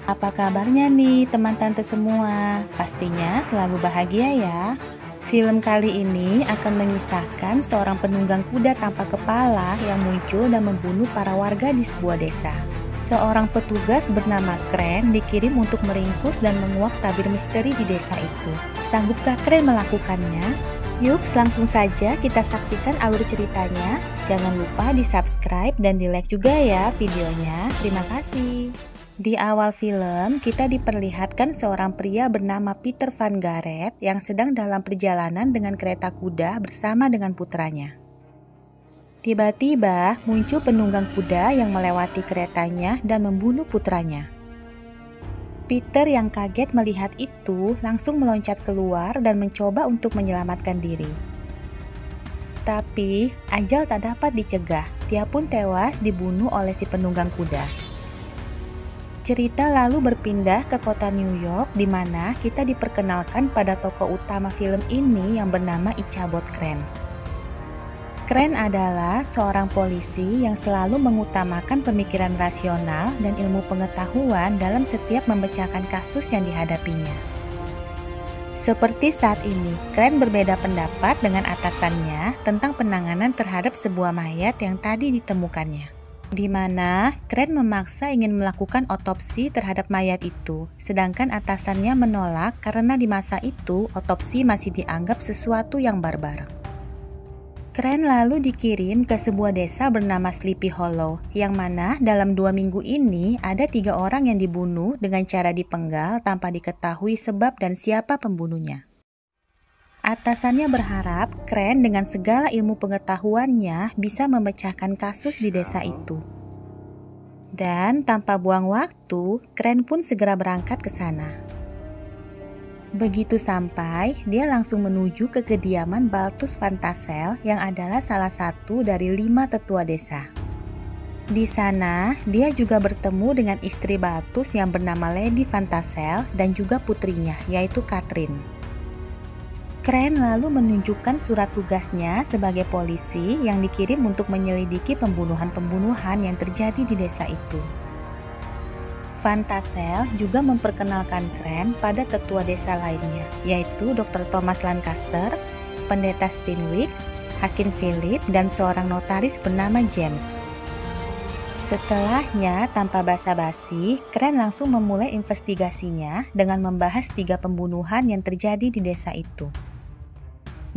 Apa kabarnya nih teman tante semua? Pastinya selalu bahagia ya. Film kali ini akan mengisahkan seorang penunggang kuda tanpa kepala yang muncul dan membunuh para warga di sebuah desa. Seorang petugas bernama Kren dikirim untuk meringkus dan menguak tabir misteri di desa itu. Sanggupkah Kren melakukannya? Yuk langsung saja kita saksikan alur ceritanya. Jangan lupa di subscribe dan di like juga ya videonya. Terima kasih. Di awal film, kita diperlihatkan seorang pria bernama Peter Van Gareth yang sedang dalam perjalanan dengan kereta kuda bersama dengan putranya. Tiba-tiba muncul penunggang kuda yang melewati keretanya dan membunuh putranya. Peter yang kaget melihat itu langsung meloncat keluar dan mencoba untuk menyelamatkan diri. Tapi, ajal tak dapat dicegah. Dia pun tewas dibunuh oleh si penunggang kuda. Cerita lalu berpindah ke kota New York di mana kita diperkenalkan pada tokoh utama film ini yang bernama Ichabod Crane. Crane adalah seorang polisi yang selalu mengutamakan pemikiran rasional dan ilmu pengetahuan dalam setiap memecahkan kasus yang dihadapinya. Seperti saat ini, Crane berbeda pendapat dengan atasannya tentang penanganan terhadap sebuah mayat yang tadi ditemukannya. Di mana Crane memaksa ingin melakukan otopsi terhadap mayat itu, sedangkan atasannya menolak karena di masa itu otopsi masih dianggap sesuatu yang barbar. Crane lalu dikirim ke sebuah desa bernama Sleepy Hollow, yang mana dalam 2 minggu ini ada 3 orang yang dibunuh dengan cara dipenggal tanpa diketahui sebab dan siapa pembunuhnya. Atasannya berharap Crane dengan segala ilmu pengetahuannya bisa memecahkan kasus di desa itu. Dan tanpa buang waktu, Crane pun segera berangkat ke sana. Begitu sampai, dia langsung menuju ke kediaman Balthus Van Tassel yang adalah salah satu dari 5 tetua desa. Di sana, dia juga bertemu dengan istri Balthus yang bernama Lady Van Tassel dan juga putrinya, yaitu Catherine. Crane lalu menunjukkan surat tugasnya sebagai polisi yang dikirim untuk menyelidiki pembunuhan-pembunuhan yang terjadi di desa itu. Van Tassel juga memperkenalkan Crane pada tetua desa lainnya, yaitu Dr. Thomas Lancaster, pendeta Steinweg, Hakim Philip, dan seorang notaris bernama James. Setelahnya, tanpa basa-basi, Crane langsung memulai investigasinya dengan membahas 3 pembunuhan yang terjadi di desa itu.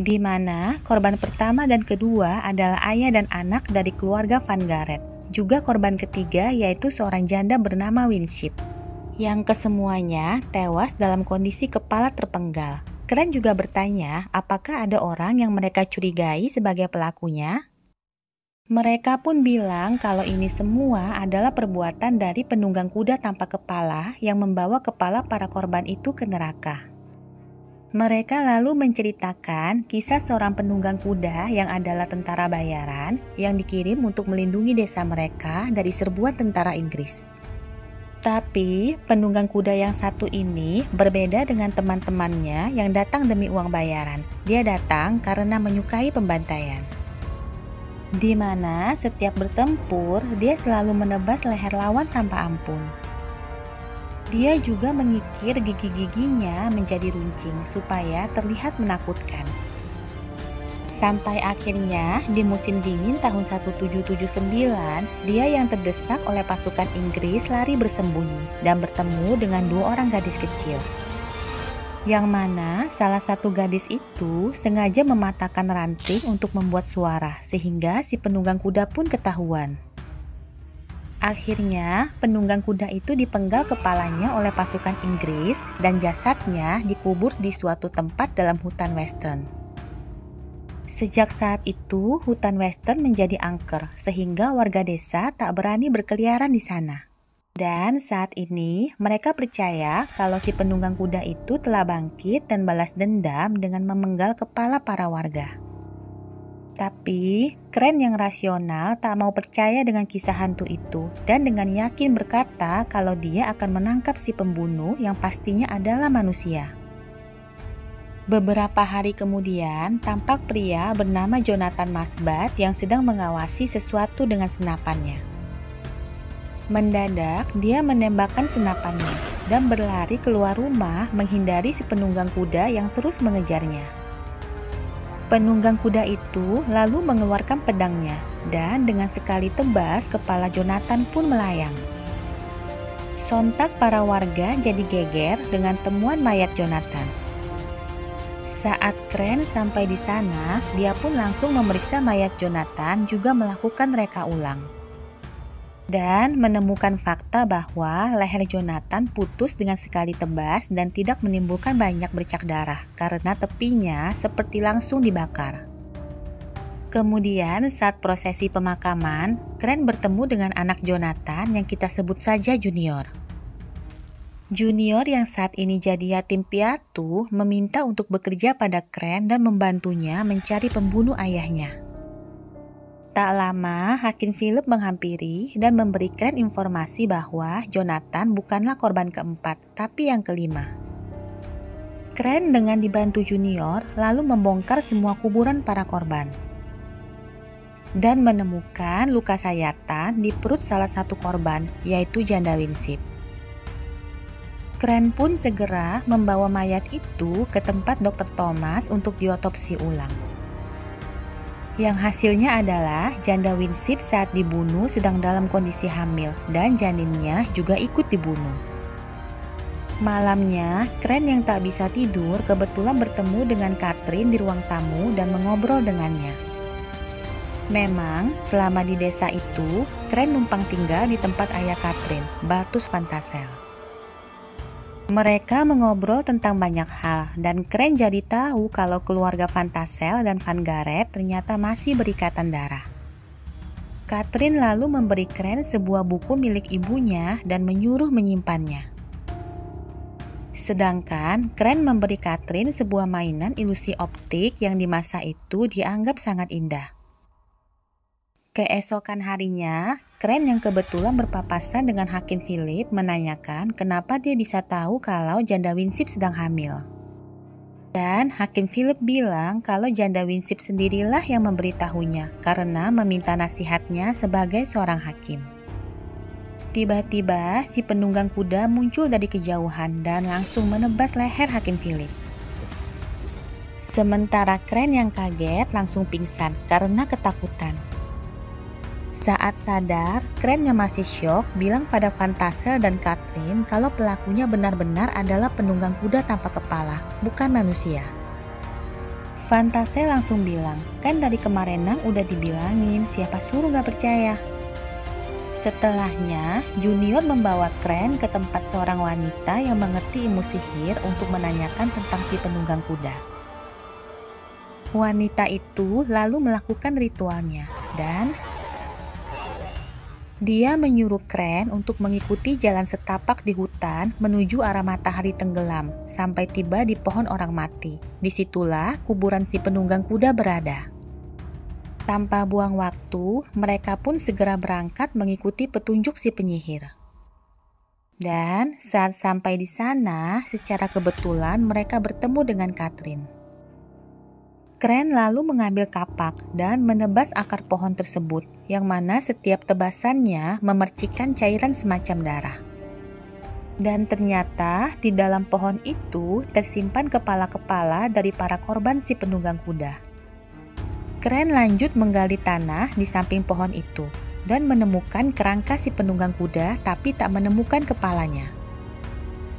Di mana korban pertama dan kedua adalah ayah dan anak dari keluarga Van Gareth. Juga korban ketiga yaitu seorang janda bernama Winship, yang kesemuanya tewas dalam kondisi kepala terpenggal. Crane juga bertanya apakah ada orang yang mereka curigai sebagai pelakunya. Mereka pun bilang kalau ini semua adalah perbuatan dari penunggang kuda tanpa kepala yang membawa kepala para korban itu ke neraka. Mereka lalu menceritakan kisah seorang penunggang kuda yang adalah tentara bayaran yang dikirim untuk melindungi desa mereka dari serbuan tentara Inggris. Tapi penunggang kuda yang satu ini berbeda dengan teman-temannya yang datang demi uang bayaran. Dia datang karena menyukai pembantaian. Di mana setiap bertempur dia selalu menebas leher lawan tanpa ampun. Dia juga mengikir gigi-giginya menjadi runcing supaya terlihat menakutkan. Sampai akhirnya di musim dingin tahun 1779, dia yang terdesak oleh pasukan Inggris lari bersembunyi dan bertemu dengan 2 orang gadis kecil. Yang mana salah satu gadis itu sengaja mematahkan ranting untuk membuat suara sehingga si penunggang kuda pun ketahuan. Akhirnya, penunggang kuda itu dipenggal kepalanya oleh pasukan Inggris dan jasadnya dikubur di suatu tempat dalam hutan western. Sejak saat itu, hutan western menjadi angker sehingga warga desa tak berani berkeliaran di sana. Dan saat ini, mereka percaya kalau si penunggang kuda itu telah bangkit dan balas dendam dengan memenggal kepala para warga. Tapi, Crane yang rasional tak mau percaya dengan kisah hantu itu dan dengan yakin berkata kalau dia akan menangkap si pembunuh yang pastinya adalah manusia. Beberapa hari kemudian, tampak pria bernama Jonathan Masbat yang sedang mengawasi sesuatu dengan senapannya. Mendadak, dia menembakkan senapannya dan berlari keluar rumah menghindari si penunggang kuda yang terus mengejarnya. Penunggang kuda itu lalu mengeluarkan pedangnya dan dengan sekali tebas kepala Jonathan pun melayang. Sontak para warga jadi geger dengan temuan mayat Jonathan. Saat Crane sampai di sana, dia pun langsung memeriksa mayat Jonathan juga melakukan reka ulang. Dan menemukan fakta bahwa leher Jonathan putus dengan sekali tebas dan tidak menimbulkan banyak bercak darah karena tepinya seperti langsung dibakar. Kemudian saat prosesi pemakaman, Crane bertemu dengan anak Jonathan yang kita sebut saja Junior. Junior yang saat ini jadi yatim piatu meminta untuk bekerja pada Crane dan membantunya mencari pembunuh ayahnya. Tak lama, Hakim Philip menghampiri dan memberi Crane informasi bahwa Jonathan bukanlah korban keempat, tapi yang kelima. Crane dengan dibantu Junior lalu membongkar semua kuburan para korban dan menemukan luka sayatan di perut salah satu korban, yaitu janda Winship. Crane pun segera membawa mayat itu ke tempat Dr. Thomas untuk diotopsi ulang. Yang hasilnya adalah janda Winship saat dibunuh sedang dalam kondisi hamil dan janinnya juga ikut dibunuh. Malamnya, Crane yang tak bisa tidur kebetulan bertemu dengan Catherine di ruang tamu dan mengobrol dengannya. Memang, selama di desa itu, Crane numpang tinggal di tempat ayah Catherine, Balthus Van Tassel. Mereka mengobrol tentang banyak hal dan Crane jadi tahu kalau keluarga Van Tassel dan Van Garret ternyata masih berikatan darah. Catherine lalu memberi Crane sebuah buku milik ibunya dan menyuruh menyimpannya. Sedangkan Crane memberi Catherine sebuah mainan ilusi optik yang di masa itu dianggap sangat indah. Keesokan harinya, Crane yang kebetulan berpapasan dengan Hakim Philip menanyakan kenapa dia bisa tahu kalau janda Winship sedang hamil. Dan Hakim Philip bilang kalau janda Winship sendirilah yang memberitahunya karena meminta nasihatnya sebagai seorang hakim. Tiba-tiba si penunggang kuda muncul dari kejauhan dan langsung menebas leher Hakim Philip. Sementara Crane yang kaget langsung pingsan karena ketakutan. Saat sadar, Crane yang masih syok bilang pada Van Tassel dan Catherine kalau pelakunya benar-benar adalah penunggang kuda tanpa kepala, bukan manusia. Van Tassel langsung bilang, kan dari kemarinan udah dibilangin, siapa suruh gak percaya. Setelahnya, Junior membawa Crane ke tempat seorang wanita yang mengerti ilmu sihir untuk menanyakan tentang si penunggang kuda. Wanita itu lalu melakukan ritualnya dan dia menyuruh Crane untuk mengikuti jalan setapak di hutan menuju arah matahari tenggelam sampai tiba di pohon orang mati. Disitulah kuburan si penunggang kuda berada. Tanpa buang waktu, mereka pun segera berangkat mengikuti petunjuk si penyihir. Dan saat sampai di sana, secara kebetulan mereka bertemu dengan Catherine. Crane lalu mengambil kapak dan menebas akar pohon tersebut, yang mana setiap tebasannya memercikkan cairan semacam darah. Dan ternyata di dalam pohon itu tersimpan kepala-kepala dari para korban si penunggang kuda. Crane lanjut menggali tanah di samping pohon itu dan menemukan kerangka si penunggang kuda tapi tak menemukan kepalanya.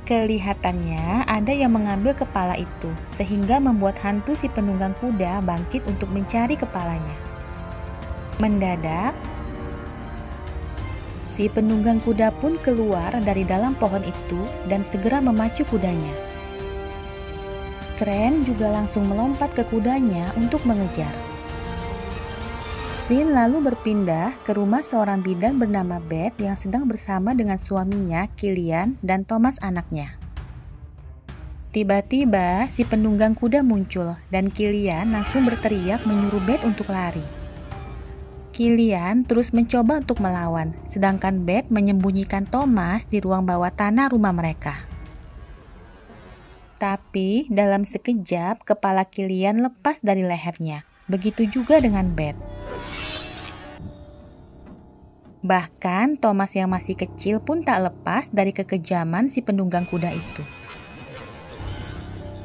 Kelihatannya ada yang mengambil kepala itu, sehingga membuat hantu si penunggang kuda bangkit untuk mencari kepalanya. Mendadak, si penunggang kuda pun keluar dari dalam pohon itu dan segera memacu kudanya. Crane juga langsung melompat ke kudanya untuk mengejar. Scene lalu berpindah ke rumah seorang bidan bernama Beth yang sedang bersama dengan suaminya, Kilian, dan Thomas anaknya. Tiba-tiba si penunggang kuda muncul dan Kilian langsung berteriak menyuruh Beth untuk lari. Kilian terus mencoba untuk melawan, sedangkan Beth menyembunyikan Thomas di ruang bawah tanah rumah mereka. Tapi dalam sekejap kepala Kilian lepas dari lehernya, begitu juga dengan Beth. Bahkan Thomas yang masih kecil pun tak lepas dari kekejaman si penunggang kuda itu.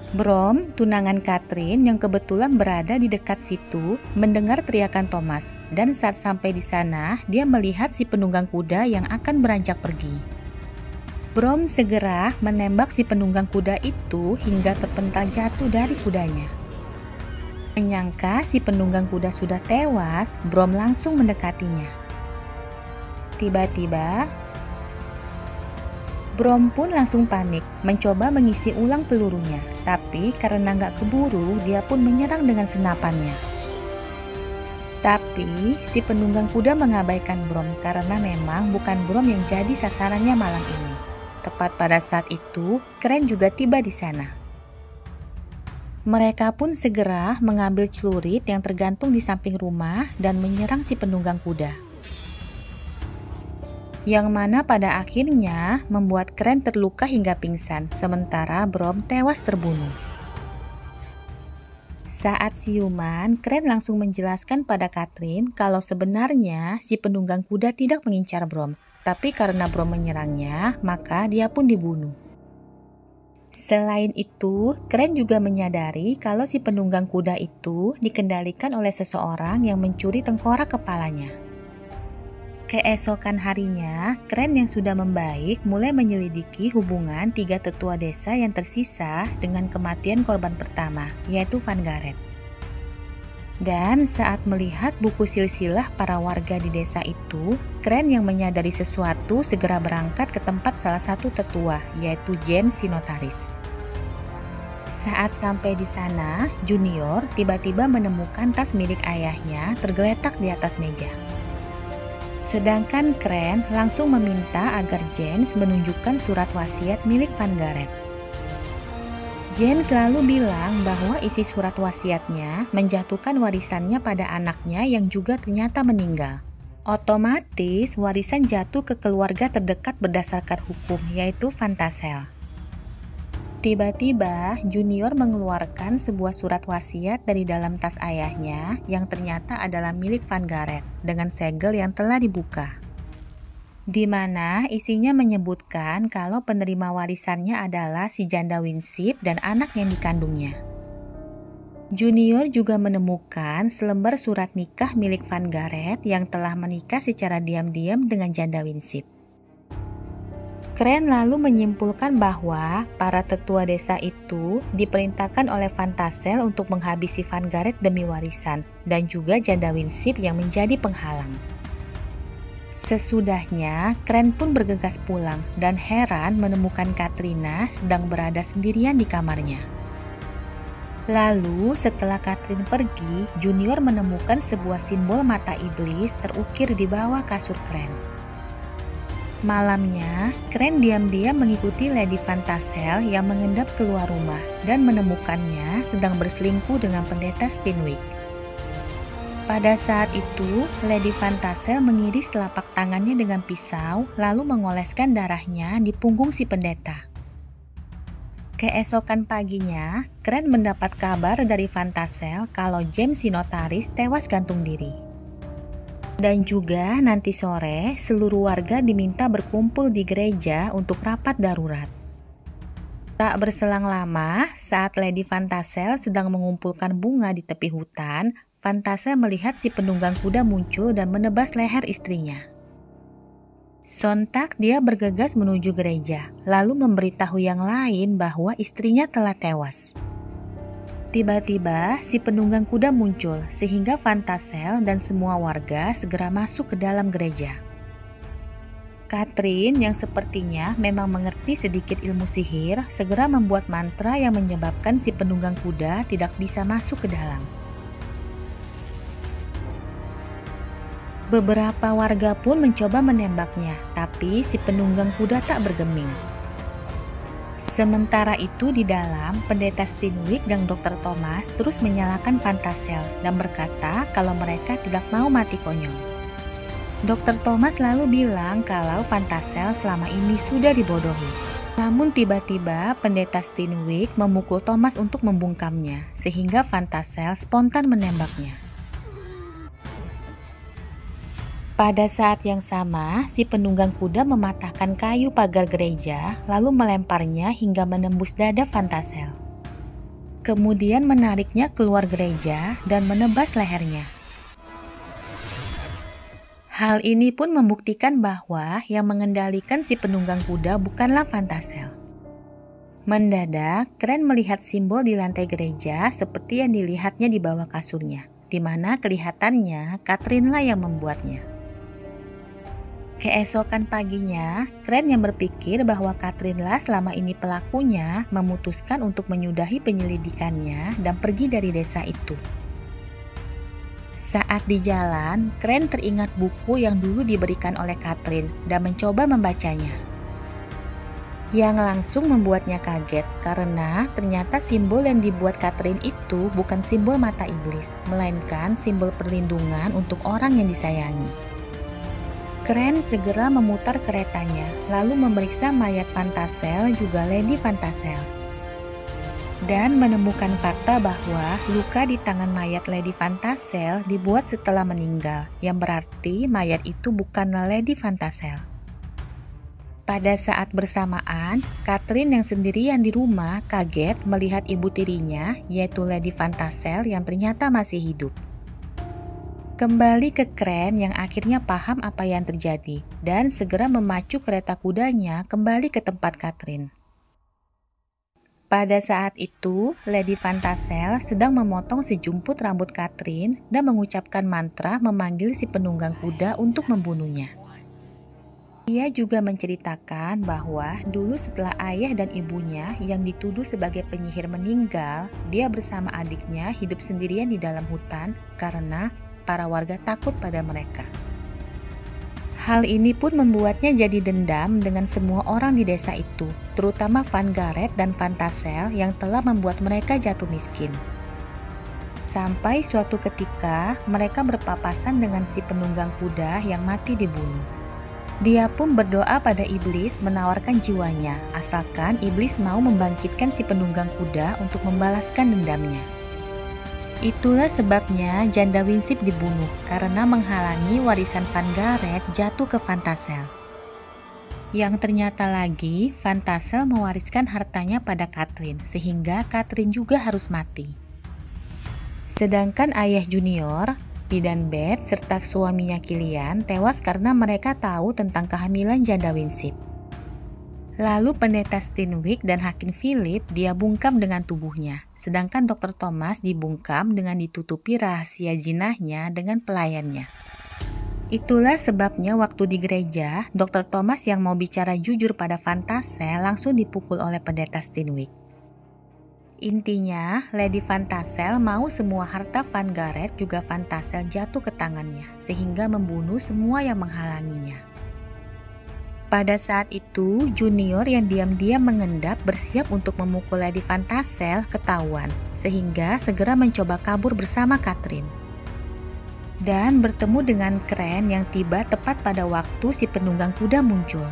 Brom, tunangan Catherine yang kebetulan berada di dekat situ, mendengar teriakan Thomas, dan saat sampai di sana, dia melihat si penunggang kuda yang akan beranjak pergi. Brom segera menembak si penunggang kuda itu hingga terpental jatuh dari kudanya. Menyangka si penunggang kuda sudah tewas, Brom langsung mendekatinya. Tiba-tiba, Brom pun langsung panik, mencoba mengisi ulang pelurunya. Tapi karena nggak keburu, dia pun menyerang dengan senapannya. Tapi si penunggang kuda mengabaikan Brom karena memang bukan Brom yang jadi sasarannya malam ini. Tepat pada saat itu, Crane juga tiba di sana. Mereka pun segera mengambil celurit yang tergantung di samping rumah dan menyerang si penunggang kuda. Yang mana pada akhirnya membuat Crane terluka hingga pingsan, sementara Brom tewas terbunuh. Saat siuman, Crane langsung menjelaskan pada Catherine kalau sebenarnya si penunggang kuda tidak mengincar Brom, tapi karena Brom menyerangnya, maka dia pun dibunuh. Selain itu, Crane juga menyadari kalau si penunggang kuda itu dikendalikan oleh seseorang yang mencuri tengkorak kepalanya. Keesokan harinya, Crane yang sudah membaik mulai menyelidiki hubungan 3 tetua desa yang tersisa dengan kematian korban pertama, yaitu Van Gareth. Dan saat melihat buku silsilah para warga di desa itu, Crane yang menyadari sesuatu segera berangkat ke tempat salah satu tetua, yaitu James si notaris. Saat sampai di sana, Junior tiba-tiba menemukan tas milik ayahnya tergeletak di atas meja. Sedangkan Crane langsung meminta agar James menunjukkan surat wasiat milik Van Gareth. James lalu bilang bahwa isi surat wasiatnya menjatuhkan warisannya pada anaknya yang juga ternyata meninggal. Otomatis warisan jatuh ke keluarga terdekat berdasarkan hukum, yaitu Van Tassel. Tiba-tiba Junior mengeluarkan sebuah surat wasiat dari dalam tas ayahnya yang ternyata adalah milik Van Gareth dengan segel yang telah dibuka. Di mana isinya menyebutkan kalau penerima warisannya adalah si janda Winship dan anak yang dikandungnya. Junior juga menemukan selembar surat nikah milik Van Gareth yang telah menikah secara diam-diam dengan janda Winship. Crane lalu menyimpulkan bahwa para tetua desa itu diperintahkan oleh Van Tassel untuk menghabisi Van Gareth demi warisan dan juga janda Winship yang menjadi penghalang. Sesudahnya, Crane pun bergegas pulang dan heran menemukan Katrina sedang berada sendirian di kamarnya. Lalu setelah Catherine pergi, Junior menemukan sebuah simbol mata iblis terukir di bawah kasur Crane. Malamnya, Crane diam-diam mengikuti Lady Van Tassel yang mengendap keluar rumah dan menemukannya sedang berselingkuh dengan pendeta Steenwyck. Pada saat itu, Lady Van Tassel mengiris telapak tangannya dengan pisau lalu mengoleskan darahnya di punggung si pendeta. Keesokan paginya, Crane mendapat kabar dari Van Tassel kalau James si notaris tewas gantung diri. Dan juga nanti sore, seluruh warga diminta berkumpul di gereja untuk rapat darurat. Tak berselang lama, saat Lady Van Tassel sedang mengumpulkan bunga di tepi hutan, Van Tassel melihat si penunggang kuda muncul dan menebas leher istrinya. Sontak dia bergegas menuju gereja, lalu memberitahu yang lain bahwa istrinya telah tewas. Tiba-tiba si penunggang kuda muncul sehingga Van Tassel dan semua warga segera masuk ke dalam gereja. Catherine yang sepertinya memang mengerti sedikit ilmu sihir segera membuat mantra yang menyebabkan si penunggang kuda tidak bisa masuk ke dalam. Beberapa warga pun mencoba menembaknya, tapi si penunggang kuda tak bergeming. Sementara itu di dalam, pendeta Steenwyck dan Dr. Thomas terus menyalahkan Van Tassel dan berkata kalau mereka tidak mau mati konyol. Dr. Thomas lalu bilang kalau Van Tassel selama ini sudah dibodohi. Namun tiba-tiba pendeta Steenwyck memukul Thomas untuk membungkamnya, sehingga Van Tassel spontan menembaknya. Pada saat yang sama, si penunggang kuda mematahkan kayu pagar gereja, lalu melemparnya hingga menembus dada Fantasel. Kemudian menariknya keluar gereja dan menebas lehernya. Hal ini pun membuktikan bahwa yang mengendalikan si penunggang kuda bukanlah Fantasel. Mendadak, Kren melihat simbol di lantai gereja seperti yang dilihatnya di bawah kasurnya, di mana kelihatannya Catherine lah yang membuatnya. Keesokan paginya, Kren yang berpikir bahwa Catherine lah selama ini pelakunya memutuskan untuk menyudahi penyelidikannya dan pergi dari desa itu. Saat di jalan, Kren teringat buku yang dulu diberikan oleh Catherine dan mencoba membacanya. Yang langsung membuatnya kaget karena ternyata simbol yang dibuat Catherine itu bukan simbol mata iblis, melainkan simbol perlindungan untuk orang yang disayangi. Kren segera memutar keretanya, lalu memeriksa mayat Fantasel juga Lady Fantasel. Dan menemukan fakta bahwa luka di tangan mayat Lady Fantasel dibuat setelah meninggal, yang berarti mayat itu bukanlah Lady Fantasel. Pada saat bersamaan, Catherine yang sendirian di rumah kaget melihat ibu tirinya, yaitu Lady Fantasel yang ternyata masih hidup. Kembali ke Kren yang akhirnya paham apa yang terjadi dan segera memacu kereta kudanya kembali ke tempat Catherine. Pada saat itu, Lady Fantasel sedang memotong sejumput rambut Catherine dan mengucapkan mantra memanggil si penunggang kuda untuk membunuhnya. Ia juga menceritakan bahwa dulu setelah ayah dan ibunya yang dituduh sebagai penyihir meninggal, dia bersama adiknya hidup sendirian di dalam hutan karena para warga takut pada mereka. Hal ini pun membuatnya jadi dendam dengan semua orang di desa itu, terutama Van Gareth dan Fantasel yang telah membuat mereka jatuh miskin. Sampai suatu ketika mereka berpapasan dengan si penunggang kuda yang mati dibunuh. Dia pun berdoa pada iblis menawarkan jiwanya, asalkan iblis mau membangkitkan si penunggang kuda untuk membalaskan dendamnya. Itulah sebabnya janda Winsip dibunuh karena menghalangi warisan Van Gareth jatuh ke Fantasel. Yang ternyata lagi, Fantasel mewariskan hartanya pada Catherine sehingga Catherine juga harus mati. Sedangkan ayah junior, Bidan Beth serta suaminya Kilian tewas karena mereka tahu tentang kehamilan janda Winsip. Lalu pendeta Steenwyck dan Hakim Philip dia bungkam dengan tubuhnya, sedangkan Dr. Thomas dibungkam dengan ditutupi rahasia jinahnya dengan pelayannya. Itulah sebabnya waktu di gereja, Dr. Thomas yang mau bicara jujur pada Fantasel langsung dipukul oleh pendeta Steenwyck. Intinya, Lady Fantasel mau semua harta Van Gareth juga Fantasel jatuh ke tangannya, sehingga membunuh semua yang menghalanginya. Pada saat itu, Junior yang diam-diam mengendap bersiap untuk memukul Lady Fantasel ketahuan, sehingga segera mencoba kabur bersama Catherine. Dan bertemu dengan Kren yang tiba tepat pada waktu si penunggang kuda muncul.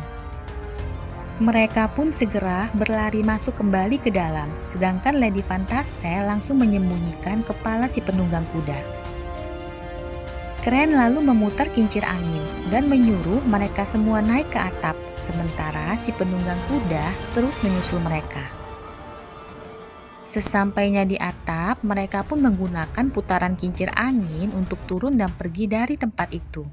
Mereka pun segera berlari masuk kembali ke dalam, sedangkan Lady Fantasel langsung menyembunyikan kepala si penunggang kuda. Kren lalu memutar kincir angin dan menyuruh mereka semua naik ke atap, sementara si penunggang kuda terus menyusul mereka. Sesampainya di atap, mereka pun menggunakan putaran kincir angin untuk turun dan pergi dari tempat itu.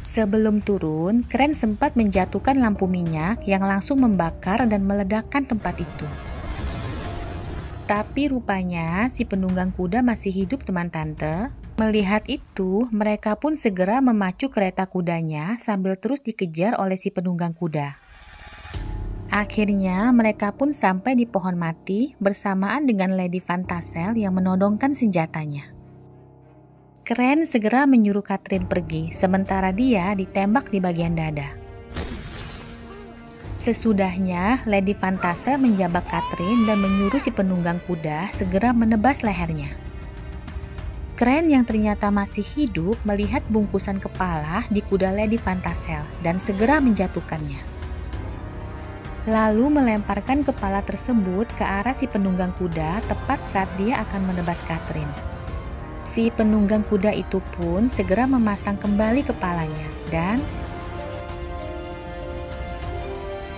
Sebelum turun, Kren sempat menjatuhkan lampu minyak yang langsung membakar dan meledakkan tempat itu. Tapi rupanya si penunggang kuda masih hidup, teman tante. Melihat itu, mereka pun segera memacu kereta kudanya sambil terus dikejar oleh si penunggang kuda. Akhirnya mereka pun sampai di pohon mati bersamaan dengan Lady Fantasel yang menodongkan senjatanya. Kren segera menyuruh Catherine pergi, sementara dia ditembak di bagian dada. Sesudahnya, Lady Fantasel menjambak Catherine dan menyuruh si penunggang kuda segera menebas lehernya. Kren yang ternyata masih hidup melihat bungkusan kepala di kuda Lady Fantasel dan segera menjatuhkannya. Lalu melemparkan kepala tersebut ke arah si penunggang kuda tepat saat dia akan menebas Catherine. Si penunggang kuda itu pun segera memasang kembali kepalanya dan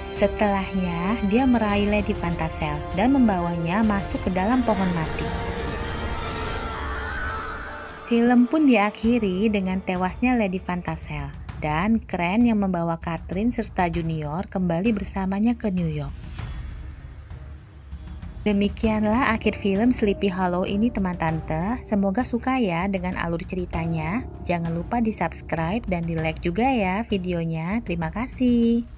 setelahnya dia meraih Lady Fantasel dan membawanya masuk ke dalam pohon mati. Film pun diakhiri dengan tewasnya Lady Fantasel dan Crane yang membawa Catherine serta Junior kembali bersamanya ke New York. Demikianlah akhir film Sleepy Hollow ini teman tante. Semoga suka ya dengan alur ceritanya. Jangan lupa di subscribe dan di like juga ya videonya. Terima kasih.